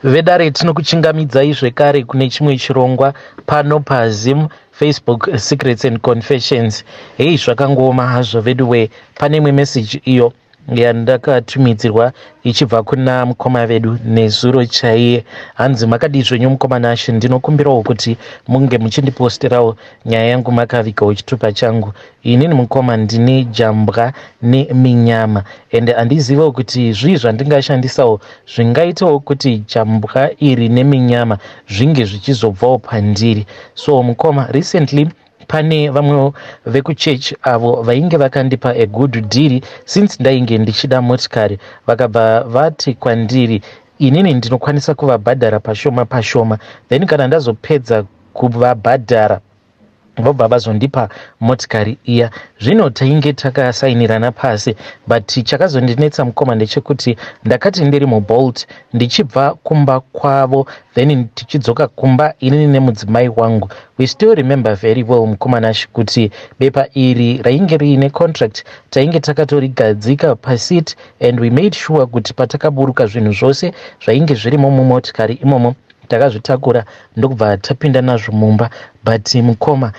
Vedare tinokuchingamidzai zvekare kune chimwe chirongwa pano paZim Facebook Secrets and Confessions. Hei zvakangoma hazvo veduwe, pane imwe message iyo yandakatumidzirwa ichibva kuna mukoma vedu nezuro chaiye. Hanzi makadii zvenyu mukoma Nashe, ndinokumbirawo kuti munge muchindiposterawo nyaya yangu makavigawo chitupa changu. Inini mukoma ndine jambwa neminyama ende handizivawo kuti zvii zvandingashandisawo zvingaitawo kuti jambwa iri neminyama zvinge zvichizobvawo pandiri. So mukoma, recently pane vamwe vekuchechi avo vainge vakandipa a good deal since ndainge ndichida motikari, vakabva vati kwandiri inini ndinokwanisa kuvabhadhara pashoma pashoma, then kana ndazopedza kuvabhadhara vobva vazondipa motikari iya. Zvino tainge takasainirana pasi, but chakazondinetsa mukoma ndechekuti ndakati ndiri muBolt ndichibva kumba kwavo then tichidzoka kumba inini nemudzimai wangu, we still remember very well mukoma Nashe kuti bepa iri rainge riine contract tainge takatorigadzika pasit and we made sure kuti patakaburuka zvinhu zvose zvainge zvirimo mumotikari imomo takazvitakura ndokubva tapinda nazvo mumba. But mukoma,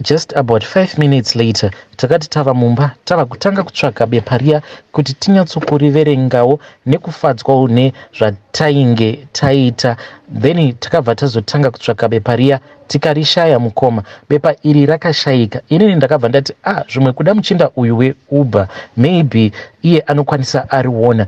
just about 5 minutes later takati tava mumba tava kutanga kutsvaga bepa riya kuti tinyatsokuriverengawo nekufadzwawo nezvatainge taita, then takabva tazotanga kutsvaga bepa riya tikarishaya mukoma. Bepa iri rakashayika. Inini ndakabva ndati zvimwe kuda muchinda uyu weUber maybe iye anokwanisa ariona.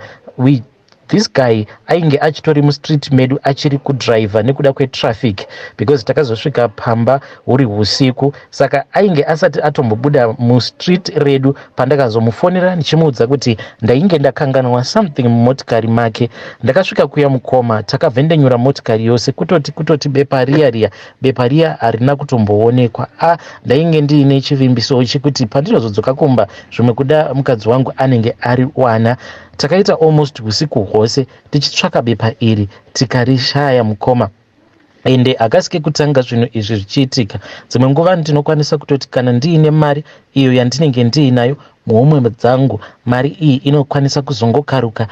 This guy ainge achitori mustreet medu achiri kudriver nekuda kwetraffic because takazosvika pamba huri husiku, saka ainge asati atombobuda mustreet redu pandakazomufonera ndichimuudza kuti ndainge ndakanganwa something mumotikari make. Ndakasvika kuya mukoma takavhendenyura motikari yose kutoti bepa riya harina kutomboonekwa. Ndainge ndiine chivimbiso chekuti pandinozodzoka kumba zvimwe kuda mukadzi wangu anenge ari wana. Takaita almost usiku hwose tichitsvaka bepa iri tikarishaya mukoma. Ende akasike kutanga zvinhu izvi zvichiitika, dzimwe nguva ndinokwanisa kutoti kana ndiine mari iyo yandinenge ndiinayo muhomwe dzangu, mari iyi inokwanisa kuzongokaruka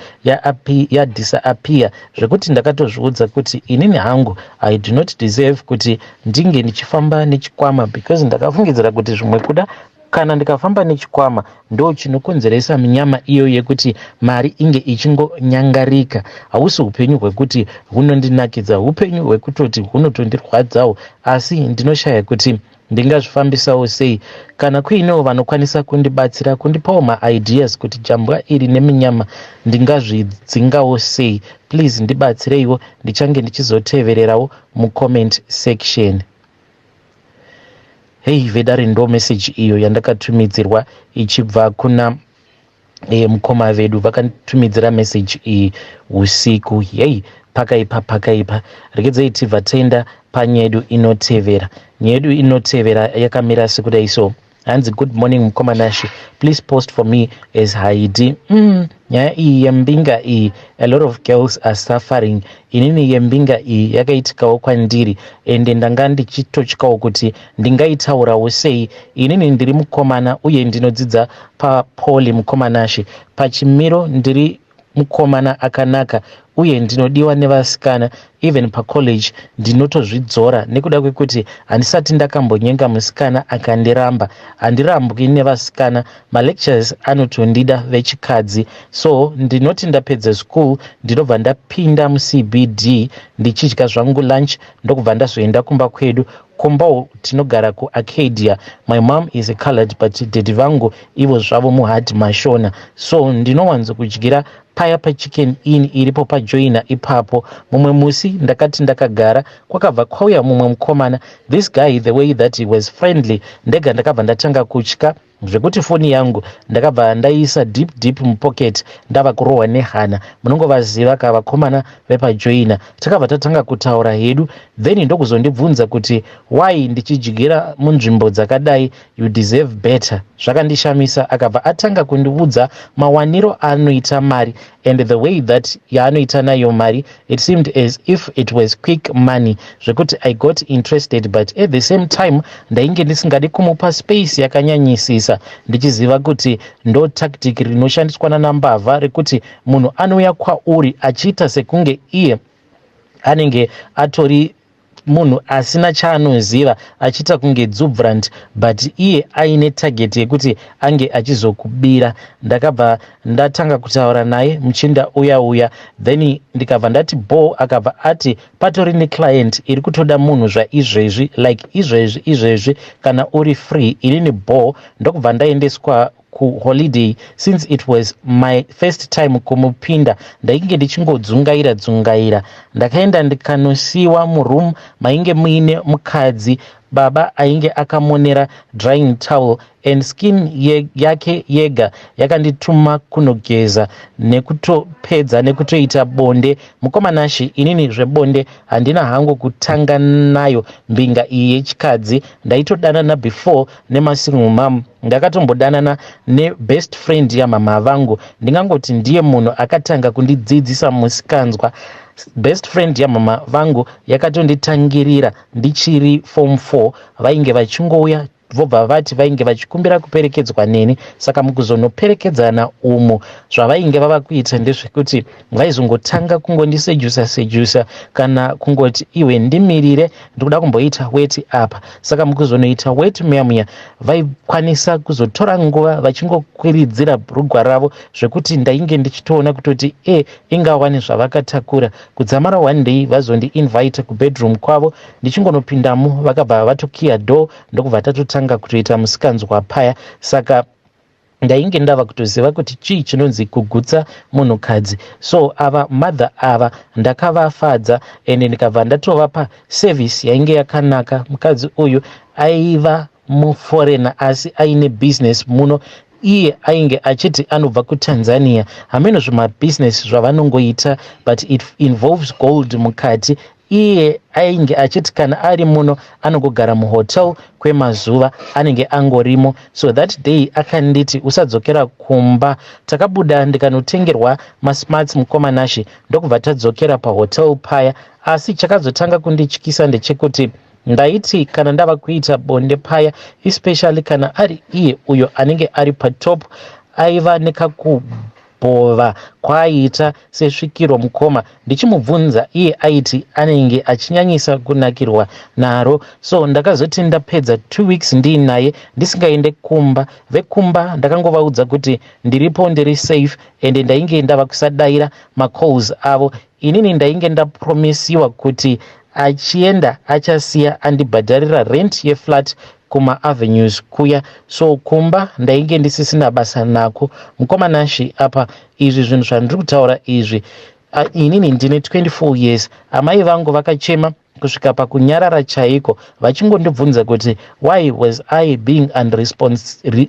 yadisappear zvekuti ndakatozviudza kuti inini hangu I do not deserve kuti ndinge ndichifamba nechikwama because ndakafungidzira kuti zvimwe kuda kana ndikafamba nechikwama ndo chinokonzeresa minyama iyo yekuti mari inge ichingonyangarika. Hausi upenyu hwekuti hunondinakidza, upenyu hwekutoti hunotondirwadzawo, asi ndinoshaya kuti ndingazvifambisawo sei. Kana kuinewo vanokwanisa kundibatsira kundipawo maideas kuti jambwa iri neminyama ndingazvidzingawo sei, please ndibatsireiwo, ndichange ndichizotevererawo mucomment section. Hei vedare, ndo message iyo yandakatumidzirwa ichibva kuna mukoma vedu. Vakatumidzira message iyi usiku. Hei pakaipa regedzei tibva taenda panyaya yedu inotevera. Nyaya yedu inotevera yakamira sekudai so. Hanzi, good morning mukoma Nashe, please post for me as Heidi. Nyaya iyi yembinga iyi, a lot of girls are suffering. Inini yembinga iyi yakaitikawo kwandiri ende ndanga ndichitotyawo kuti ndingaitaurawo sei. Inini ndiri mukomana uye ndinodzidza paPoli mukoma Nashe. Pachimiro ndiri mukomana akanaka uye ndinodiwa nevasikana, even pacollege ndinotozvidzora nekuda kwekuti handisati ndakambonyenga musikana akandiramba. Handirambwi nevasikana, malectures anotondida vechikadzi. So ndinoti ndapedza school ndinobva ndapinda muCBD ndichidya zvangu lunch ndokubva ndazoenda kumba kwedu. Kumbawo tinogara kuArcadia. My mom is a colored but dedi vangu ivo zvavo muHard Mashona. So ndinowanzo kudyira paya paChicken Inn iripo paJoina ipapo. Mumwe musi ndakati ndakagara kwakabva kwauya mumwe mukomana. This guy, the way that he was friendly, ndega ndakabva ndatanga kutya zvekuti foni yangu ndakabva ndaiisa deep mupocket ndava kurohwa nehana. Munongovaziva ka vakomana vepaJoina. Takabva tatanga kutaura hedu, then ndokuzondibvunza kuti why ndichidyira munzvimbo dzakadai, you deserve better. Zvakandishamisa. Akabva atanga kundiudza mawaniro anoita mari and the way that yaanoita nayo mari, it seemed as if it was quick money, zvekuti I got interested, but at the same time ndainge ndisingadi kumupa space yakanyanyisisa, ndichiziva kuti ndo tactic rinoshandiswa nanambavha rekuti munhu anouya kwauri achiita sekunge iye anenge atori munhu asina chaanoziva achiita kunge Dzubvrand, but iye aine target yekuti ange achizokubira. Ndakabva ndatanga kutaura naye muchinda uya then ndikabva ndati bo, akabva ati patori neclient iri kutoda munhu zvaizvezvi, like izvezvi kana uri free. Inini bo ndokubva ndaendeswa kuholiday. Since it was my first time kumupinda, ndainge ndichingodzungaira ndakaenda ndikanosiwa muroom mainge muine mukadzi baba ainge akamonera drying towel and skin yake yega yakandituma kunogeza nekutopedza nekutoita bonde. Mukomanashi, inini zvebonde handina hangu kutanga nayo mbinga iyi yechikadzi. Ndaitodanana before nemasingle mom, ndakatombodanana nebest friend yamama vangu. Ndingangoti ndiye munhu akatanga kundidzidzisa musikanzwa. Best friend yamama vangu yakatonditangirira ndichiri form 4. vainge vachingouya vobva vati vainge vachikumbira kuperekedzwa neni. Saka mukuzonoperekedzana umo zvavainge vava kuita ndezvekuti vaizongotanga kungondisejusa kana kungoti iwe ndimirire ndikuda kumboita weti apa. Saka mukuzonoita weti muya vaikwanisa kuzotora nguva vachingokwiridzira bhurugwa ravo zvekuti ndainge ndichitoona kutoti ingawa nezvavakatakura. Kudzamara one day vazondi-invite kubedroom kwavo, ndichingonopindamo vakabva vatokiya door ndokubva tatotanga kutoita musikanzwa paya. Saka ndainge ndava kutoziva kuti chii chinonzi kugutsa munhukadzi. So ava mother ava ndakavafadza ende ndikabva ndatovapa service yainge yakanaka. Mukadzi uyu aiva muforena asi aine business muno. Iye ainge achiti anobva kuTanzania. Hameno zvimabhizinesi zvavanongoita, but it involves gold mukati. Iye ainge achiti kana ari muno anongogara muhotel kwemazuva, anenge angorimo. So that day akanditi usadzokera kumba. Takabuda ndikanotengerwa masmarts mukomanashi ndokubva tadzokera pahotel paya. Asi chakazotanga kundityisa ndechekuti ndaiti kana ndava kuita bonde paya, especially kana ari iye uyo anenge ari patop, aiva nekakubhova kwaaita sesvikiro mukoma. Ndichimubvunza iye aiti anenge achinyanyisa kunakirwa naro. So ndakazoti ndapedza 2 weeks ndiinaye ndisingaende kumba. Vekumba ndakangovaudza kuti ndiripo, ndiri safe, ende ndainge ndava kusadaira macalls avo. Inini ndainge ndapromisiwa kuti achienda achasiya andibhadharira rent yeflat kuma-avenues kuya. So kumba ndainge ndisisina basa nako. Mukomanashi apa izvi zvinhu zvandiri kutaura izvi, inini ndine 24 years. Amai vangu vakachema kusvika pakunyarara chaiko vachingondibvunza kuti why was I being unresponsive.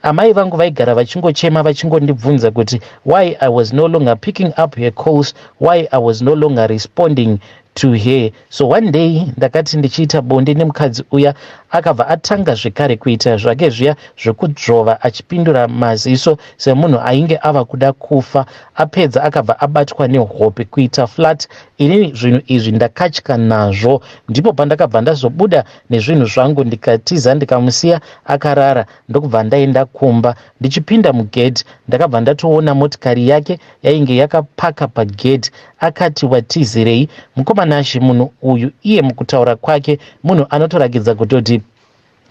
Amai vangu vaigara vachingochema vachingondibvunza kuti why I was no longer picking up her calls, why I was no longer responding to her. So one day ndakati ndichiita bonde nemukadzi uya, akabva atanga zvekare kuita zvake zviya zvekudrova achipindura maziso semunhu ainge ava kuda kufa. Apedza akabva abatwa nehope kuita flat. Inini zvinhu izvi ndakatya nazvo. Ndipo pandakabva ndazobuda nezvinhu zvangu ndikatiza ndikamusiya akarara ndokubva ndaenda kumba. Ndichipinda mugedhi ndakabva ndatoona motikari yake yainge yakapaka pagedhi. Akati watizirei? Mukomanashi munhu uyu iye mukutaura kwake munhu anotorakidza kutoti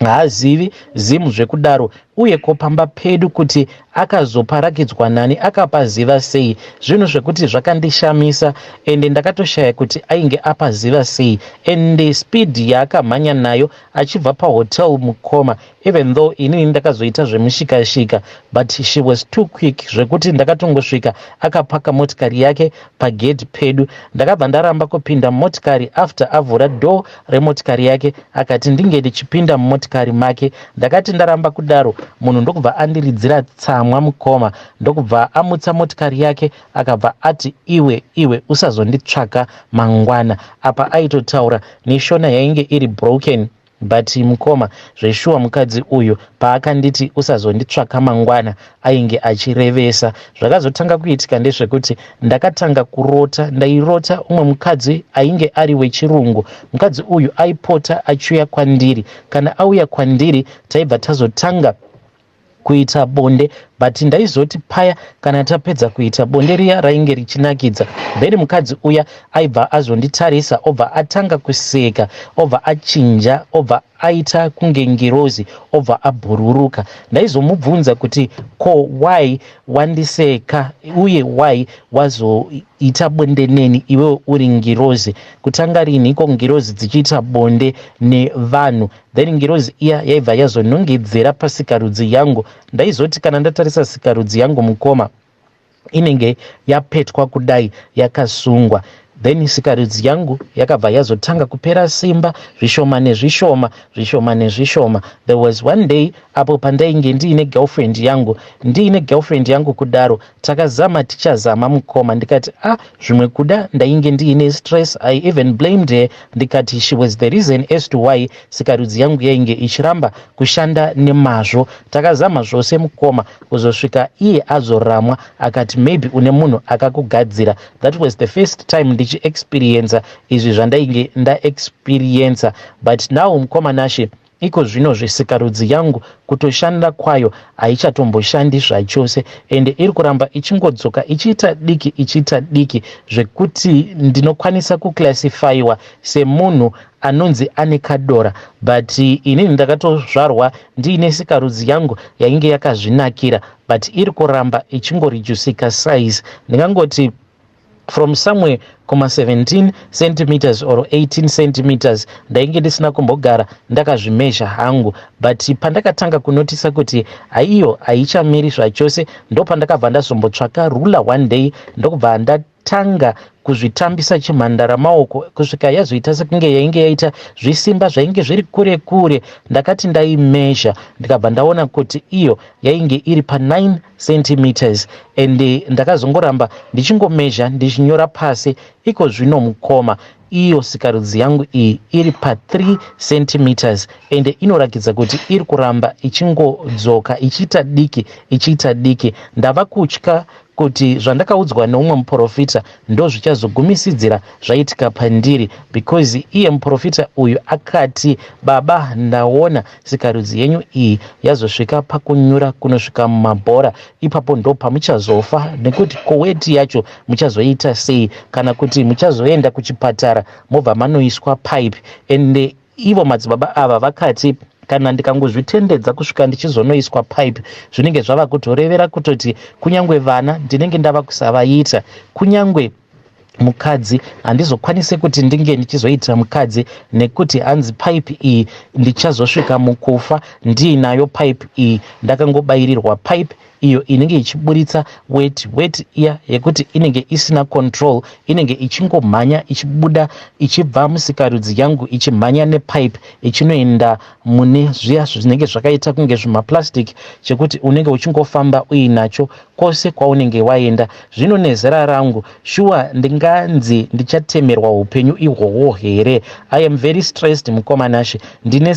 haazivi zimu zvekudaro, uye kopamba pedu kuti akazoparakidzwa nani akapaziva sei. Zvinhu zvekuti zvakandishamisa ende ndakatoshaya kuti ainge apaziva sei. Ende speed yaakamhanya nayo achibva pahotel mukoma, even though inini ndakazoita zvemushikashika, but she was too quick zvekuti ndakatongosvika akapaka motikari yake pagedhi pedu. Ndakabva ndaramba kupinda motikari after avhura door remotikari yake akati ndinge ndichipinda mumotikari make. Ndakati ndaramba kudaro munhu ndokubva andiridzira tsamwa mukoma, ndokubva amutsa motikari yake akabva ati iwe usazonditsvaka mangwana. Apa aitotaura neshona yainge iri broken, but mukoma zveshuwa mukadzi uyu paakanditi usazonditsvaka mangwana ainge achirevesa. Zvakazotanga kuitika ndezvekuti ndakatanga kurota. Ndairota umwe mukadzi ainge ari wechirungu. Mukadzi uyu aipota achiuya kwandiri. Kana auya kwandiri taibva tazotanga kuita bonde but ndaizoti paya kana tapedza kuita bonde riya rainge richinakidza, then mukadzi uya aibva azonditarisa obva atanga kuseka, obva achinja, obva aita kunge ngirozi, obva abhururuka. Ndaizomubvunza kuti ko why wandiseka uye why wazoita bonde neni iwewe uri ngirozi? Kutanga rinhiko ngirozi dzichiita bonde nevanhu? Then ngirozi iya yaibva yazonongedzera pasikarudzi yangu. Ndaizoti kana ndatarisa sikarudzi yangu mukoma inenge yapetwa kudai, yakasungwa. Then sikarudzi yangu yakabva yazotanga kupera simba, zvishoma nezvishoma, zvishoma nezvishoma. There was one day apo pandainge ndiine girlfriend yangu kudaro, takazama tichazama mukoma, ndikati zvimwe kuda ndainge ndiine stress. I even blamed her, ndikati she was the reason as to why sikarudzi yangu yainge ichiramba kushanda nemazvo. Takazama zvose mukoma kuzosvika iye azoramwa akati maybe une munhu akakugadzira. That was the first time experience izvi zvandainge ndaexperiensa, but now mukoma Nashe iko zvino zvesikarudzi yangu kutoshanda kwayo haichatomboshandi zvachose, ende iri kuramba ichingodzoka ichiita diki zvekuti ndinokwanisa kuclassifyiwa semunhu anonzi ane kadora. But inini ndakatozvarwa ndiine sikarudzi yangu yainge yakazvinakira, but iri kuramba ichingorejusika size. Ndingangoti from somewhere 17 centimeters or 18 centimeters ndainge ndisina kumbogara ndakazvimezha hangu, but pandakatanga kunotisa kuti haiyo haichamiri zvachose, ndopandakabva ndazombotsvaka rula one day ndokubva ndatanga kuzvitambisa chimhandara maoko kusvika yazoita sekunge yainge yaita zvisimba zvainge zviri kure kure. Ndakati ndaimezha ndikabva ndaona kuti iyo yainge iri pa9 centimeters, ende ndakazongoramba ndichingomezha ndichinyora pasi. Iko zvino mukoma iyo sikarudzi yangu iyi iri pa3 centimeters, ende inoratidza kuti iri kuramba ichingodzoka ichiita diki. Ndava kutya kuti zvandakaudzwa neumwe muprofita ndo zvichazogumisidzira zvaitika pandiri, because iye muprofita uyu akati, baba, ndaona sikarudzi yenyu iyi yazosvika pakunyura kunosvika mumabhora, ipapo ndo pamuchazofa, nekuti koweti yacho muchazoita sei, kana kuti muchazoenda kuchipatara mobva manoiswa pipe. Ende ivo madzibaba ava vakati kana ndikangozvitendedza kusvika ndichizonoiswa pipe zvinenge zvava kutorevera kutoti kunyangwe vana ndinenge ndava kusavaita, kunyangwe mukadzi handizokwanise kuti ndinge ndichizoita mukadzi, nekuti hanzi pipe iyi ndichazosvika mukufa ndiinayo pipe iyi. Ndakangobayirirwa pipe iyo inenge ichiburitsa weti iya yekuti inenge isina control, inenge ichingomhanya ichibuda ichibva musikarudzi yangu ichimhanya nepipe ichinoenda mune zviya zvinenge zvakaita kunge zvimaplastic, chekuti unenge uchingofamba uinacho kwose kwaunenge waenda. Zvino nezera rangu shuwa ndinganzi ndichatemerwa upenyu ihwohwo here? I am very stressed mukoma Nashe, ndine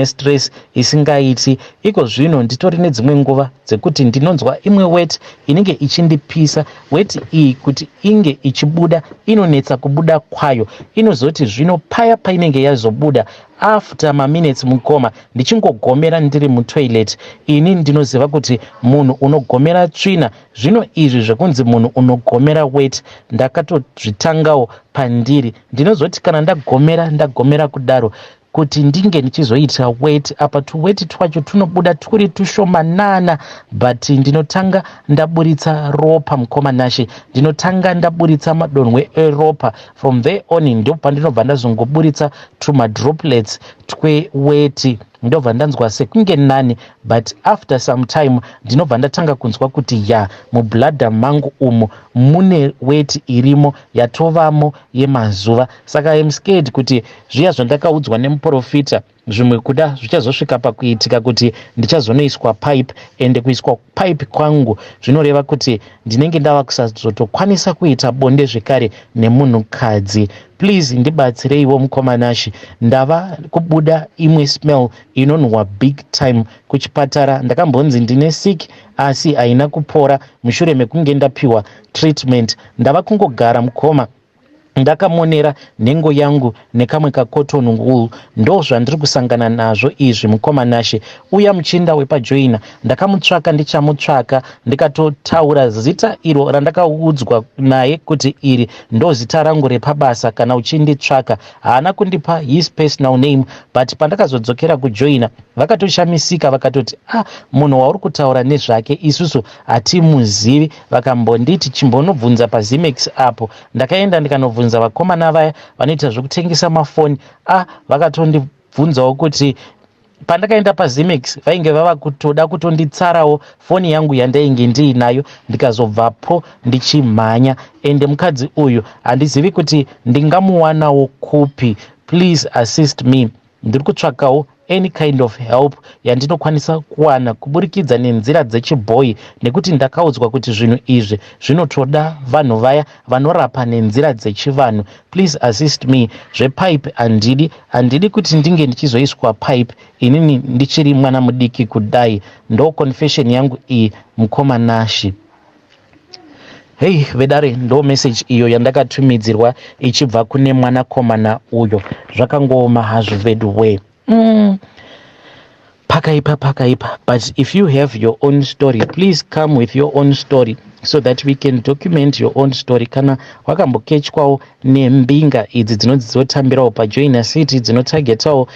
stress isingaiti. Iko zvino nditori nedzimwe nguva dzekuti ndinonzwa imwe weti inenge ichindipisa. Weti iyi kuti inge ichibuda inonetsa kubuda kwayo, inozoti zvino paya painenge yazobuda after maminutes mukoma ndichingogomera ndiri mutoilet, ini ndinoziva kuti munhu unogomera tsvina. Zvino izvi zvekunzi munhu unogomera weti ndakatozvitangawo pandiri. Ndinozoti kana ndagomera kudaro kuti ndinge ndichizoita weti, apa tuweti twacho tunobuda turi tushomanana, but ndinotanga ndaburitsa ropa mukoma Nashe, ndinotanga ndaburitsa madonhwe eropa. From there on ndo pandinobva ndazongoburitsa tumadroplets tweweti, ndobva ndanzwa sekunge nani, but after some time ndinobva ndatanga kunzwa kuti mubladha mangu umu mune weti irimo yatovamo yemazuva. Saka I'm scared kuti zviya zvandakaudzwa nemuprofita zvimwe kuda zvichazosvika pakuitika kuti ndichazonoiswa pipe, ende kuiswa pipe kwangu zvinoreva kuti ndinenge ndava kusazotokwanisa kuita bonde zvekare nemunhukadzi. Please ndibatsireiwo mukoma Nashe, ndava kubuda imwe smell inonhuhwa big time. Kuchipatara ndakambonzi ndine sick asi haina kupora mushure mekunge ndapiwa treatment. Ndava kungogara mukoma ndakamonera nhengo yangu nekamwe cotton wool. ndo zvandiri kusangana nazvo izvi mukomanashe. uya muchinda wepajoina ndakamutsvaka ndichamutsvaka ndikatotaura zita iro randakaudzwa naye kuti iri ndo zita rangu repabasa kana uchinditsvaka. haana kundipa his personal name, but pandakazodzokera kujoina vakatoshamisika vakatoti munhu wauri kutaura nezvake isusu hatimuzivi. vakambonditi chimbonobvunza paZimex apo. ndakaenda ndikanovhunza vakomana vaya vanoita zvekutengesa mafoni. vakatondibvunzawo kuti pandakaenda paZimex vainge vava kutoda kutonditsarawo foni yangu yandainge ndiinayo, ndikazobvapo ndichimhanya. ende mukadzi uyu handizivi kuti ndingamuwanawo kupi. please assist me. ndiri kutsvakawo any kind of help yandinokwanisa kuwana kuburikidza nenzira dzechibhoyi, nekuti ndakaudzwa kuti zvinhu izvi zvinotoda vanhu vaya vanorapa nenzira dzechivanhu. please assist me. zvepipe handidi kuti ndinge ndichizoiswa pipe inini ndichiri mwana mudiki kudai. ndo confession yangu iyi mukomanashi. hei vedare, ndo meseji iyo yandakatumidzirwa ichibva kune mwanakomana uyo. zvakangoma hazvo veduwe. pakaipa. But if you have your own story, please come with your own story so that we can document your own story. kana wakambokechwawo nembinga idzi dzinotambirawo pajoina city dzinotagetawo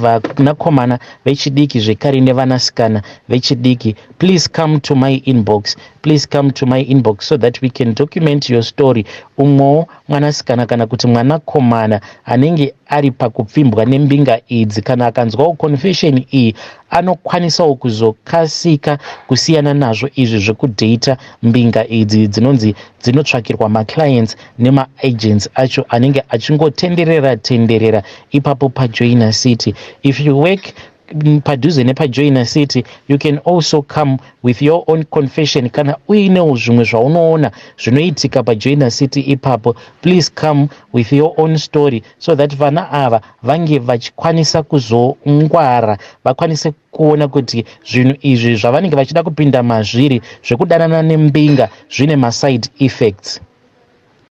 vanakomana vechidiki zvekare nevanasikana vechidiki, please come to my inbox. please come to my inbox so that we can document your story. umwewo mwanasikana kana kuti mwanakomana anenge ari pakupfimbwa nembinga idzi, kana akanzwawo confession iyi anokwanisawo kuzokasika kusiyana nazvo izvi zvekudhata mbinga idzi dzinonzi dzinotsvakirwa maclients nemaagents acho anenge achingotenderera ipapo pajoina city. if you work padhuze nepajoina city, you can also come with your own confession. kana uinewo zvimwe zvaunoona zvinoitika pajoina city ipapo, please come with your own story so that vana ava vange vachikwanisa kuzongwara, vakwanise kuona kuti zvinhu izvi zvavanenge vachida kupinda mazviri zvekudanana nembinga zvine maside effects.